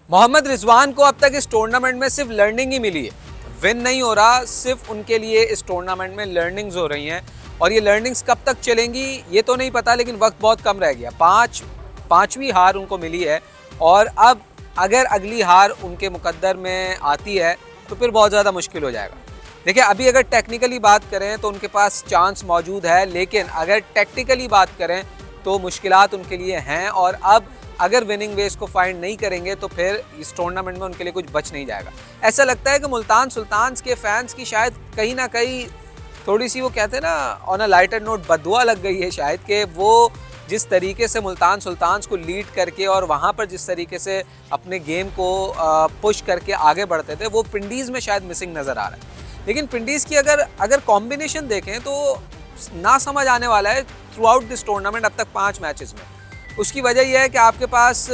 मोहम्मद रिजवान को अब तक इस टूर्नामेंट में सिर्फ लर्निंग ही मिली है, विन नहीं हो रहा। सिर्फ उनके लिए इस टूर्नामेंट में लर्निंग्स हो रही हैं और ये लर्निंग्स कब तक चलेंगी ये तो नहीं पता, लेकिन वक्त बहुत कम रह गया। पांचवी हार उनको मिली है और अब अगर अगली हार उनके मुकद्दर में आती है तो फिर बहुत ज़्यादा मुश्किल हो जाएगा। देखिए, अभी अगर टेक्निकली बात करें तो उनके पास चांस मौजूद है, लेकिन अगर टैक्टिकली बात करें तो मुश्किलात उनके लिए हैं और अब अगर विनिंग वेज को फाइंड नहीं करेंगे तो फिर इस टूर्नामेंट में उनके लिए कुछ बच नहीं जाएगा। ऐसा लगता है कि मुल्तान सुल्तान्स के फैंस की शायद कहीं ना कहीं थोड़ी सी, वो कहते हैं ना, ऑन अ लाइटर नोट, बददुआ लग गई है शायद, कि वो जिस तरीके से मुल्तान सुल्तान्स को लीड करके और वहाँ पर जिस तरीके से अपने गेम को पुश करके आगे बढ़ते थे, वो पिंडीज़ में शायद मिसिंग नज़र आ रहा है। लेकिन पिंडीज़ की अगर कॉम्बिनेशन देखें तो ना समझ आने वाला है थ्रू आउट दिस टूर्नामेंट अब तक 5 मैचेस में। उसकी वजह यह है कि आपके पास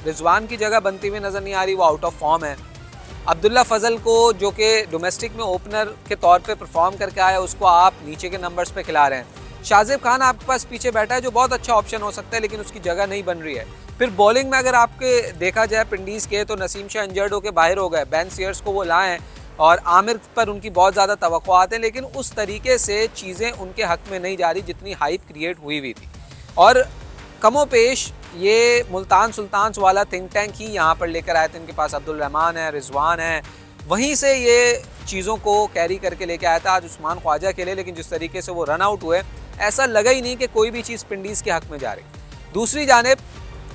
रिजवान की जगह बनती हुई नज़र नहीं आ रही, वो आउट ऑफ फॉर्म है। अब्दुल्ला फजल को, जो कि डोमेस्टिक में ओपनर के तौर पे परफॉर्म करके आया, उसको आप नीचे के नंबर्स पे खिला रहे हैं। शाजिब खान आपके पास पीछे बैठा है, जो बहुत अच्छा ऑप्शन हो सकता है, लेकिन उसकी जगह नहीं बन रही है। फिर बॉलिंग में अगर आपके देखा जाए पिंडीज़ के, तो नसीम शाह इंजर्ड होकर बाहर हो गए, बेन सीयर्स को वो लाएँ और आमिर पर उनकी बहुत ज़्यादा तवक्कुआत है, लेकिन उस तरीके से चीज़ें उनके हक में नहीं जा रही जितनी हाइप क्रिएट हुई थी। और कमोपेश ये मुल्तान सुल्तान्स वाला थिंक टैंक ही यहाँ पर लेकर आए थे। इनके पास अब्दुल रहमान है, रिजवान है, वहीं से ये चीज़ों को कैरी करके लेके आया था। आज उस्मान ख्वाजा खेले, लेकिन जिस तरीके से वो रन आउट हुए, ऐसा लगा ही नहीं कि कोई भी चीज़ पिंडीज़ के हक में जा रही। दूसरी जानिब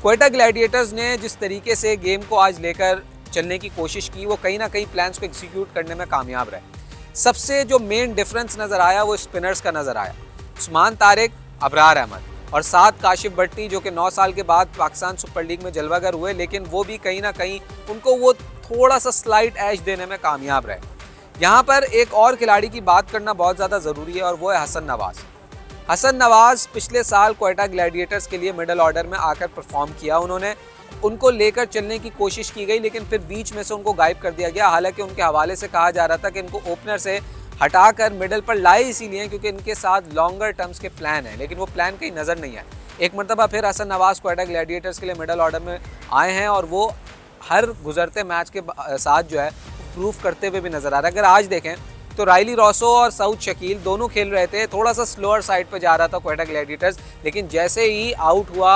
क्वेटा ग्लैडिएटर्स ने जिस तरीके से गेम को आज लेकर चलने की कोशिश की, वो कहीं ना कहीं प्लान्स को एग्जीक्यूट करने में कामयाब रहे। सबसे जो मेन डिफरेंस नज़र आया वो स्पिनर्स का नज़र आया। उस्मान तारिक, अबरार अहमद और साथ काशिफ भट्टी, जो कि 9 साल के बाद पाकिस्तान सुपर लीग में जलवागर हुए, लेकिन वो भी कहीं ना कहीं उनको वो थोड़ा सा स्लाइट एज देने में कामयाब रहे। यहाँ पर एक और खिलाड़ी की बात करना बहुत ज़्यादा ज़रूरी है और वो है हसन नवाज़। हसन नवाज़ पिछले साल क्वेटा ग्लैडिएटर्स के लिए मिडल ऑर्डर में आकर परफॉर्म किया उन्होंने, उनको लेकर चलने की कोशिश की गई, लेकिन फिर बीच में से उनको गायब कर दिया गया। हालांकि उनके हवाले से कहा जा रहा था कि इनको ओपनर से हटाकर मिडल पर लाए इसीलिए क्योंकि इनके साथ लॉन्गर टर्म्स के प्लान है, लेकिन वो प्लान कहीं नज़र नहीं आए। एक मरतबा फिर हसन नवाज़ क्वेटा ग्लैडिएटर्स के लिए मिडल ऑर्डर में आए हैं और वो हर गुजरते मैच के साथ जो है प्रूव करते हुए भी नज़र आ रहा है। अगर आज देखें तो रायली रॉसो और सऊद शकील दोनों खेल रहे थे, थोड़ा सा स्लोअर साइड पर जा रहा था क्वेटा ग्लैडिएटर्स, लेकिन जैसे ही आउट हुआ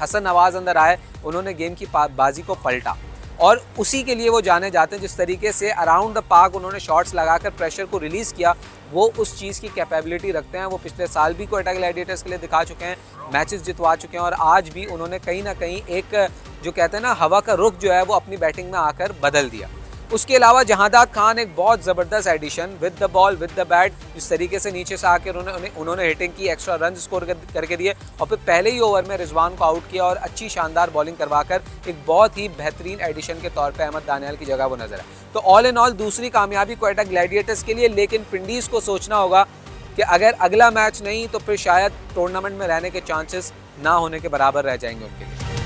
हसन नवाज़ अंदर आए, उन्होंने गेम की बाजी को पलटा और उसी के लिए वो जाने जाते हैं। जिस तरीके से अराउंड द पार्क उन्होंने शॉट्स लगाकर प्रेशर को रिलीज़ किया, वो उस चीज़ की कैपेबिलिटी रखते हैं। वो पिछले साल भी क्वेटा ग्लैडिएटर्स के लिए दिखा चुके हैं, मैचेस जितवा चुके हैं और आज भी उन्होंने कहीं ना कहीं एक, जो कहते हैं ना, हवा का रुख जो है वो अपनी बैटिंग में आकर बदल दिया। उसके अलावा जहादाद खान एक बहुत ज़बरदस्त addition, with the ball with the bat, जिस तरीके से नीचे से आकर उन्होंने हिटिंग की, एक्स्ट्रा रन स्कोर करके दिए और फिर पहले ही ओवर में रिजवान को आउट किया और अच्छी शानदार बॉलिंग करवाकर एक बहुत ही बेहतरीन एडिशन के तौर पे अहमद दानियाल की जगह वो नजर है। तो ऑल इन ऑल दूसरी कामयाबी क्वेटा ग्लैडिएटर्स के लिए, लेकिन पिंडीज़ को सोचना होगा कि अगर अगला मैच नहीं तो फिर शायद टूर्नामेंट में रहने के चांसेस ना होने के बराबर रह जाएंगे उनके लिए।